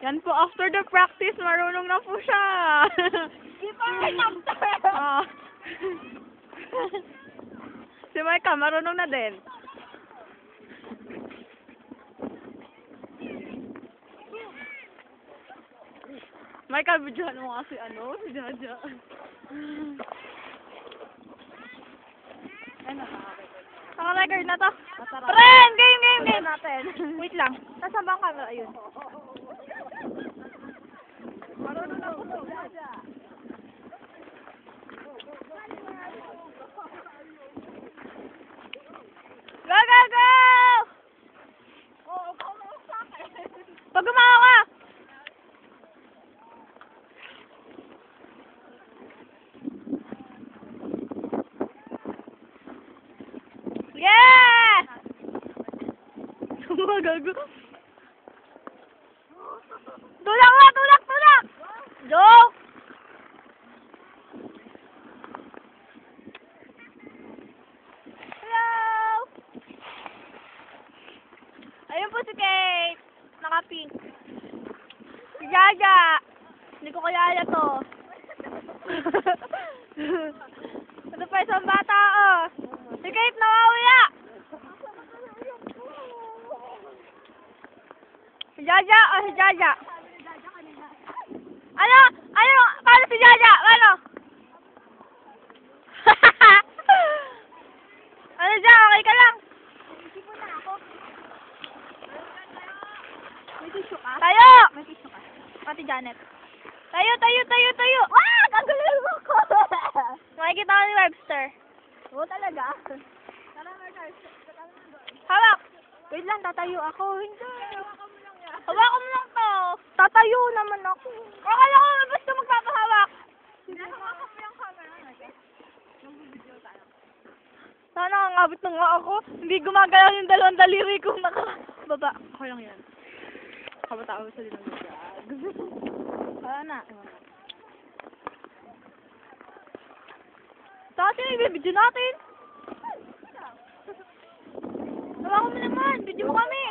Yan po, after the practice, marunong na po siya. Di pa rin after. Ah. Si Micah, marunong na din. Micah, bidyohan mo kasi si Jaja. Ano, Naka-record na to. masarap. Friend! Game natin. Wait lang. Nasaan ba ang camera? Ayun. Marunong na po to. Go, go, go! Oo, kumama sa akin. Pag gumawa ka! Yeah! Gago. Tulak na! Tulak! Tulak! Joke! Hello! Ayun po si Kate. Naka-pink. Si Jaja. Hindi ko kaya to. Ito pa isang bata, oh. Si Kate nawawala. Si Jaja, oh si Jaja. Ano? Ano? Paano si Jaja? Paano? Ano dyan? Okay ka lang? Isipo na ako. May tissue ka? Tayo! May tissue ka? Pati Janet. Tayo, tayo, tayo, tayo! Ah! Gagulong ako! Makikita ko ni Webster. Oo talaga. Hawak! Wait lang, tatayo ako. Hindi. Hawakan mo lang to. Tatayo naman ako. Akala ko basta magpapahawak. Hawakan mo yung camera. Sana nakangabit na nga ako. Hindi gumagalaw yung dalawang daliri ko nakababa. Okay lang yan. Kabataan mo sa dinang mag-vlog. Wala na. Saan sino yung video natin? Hawakan mo naman. Video mo kami.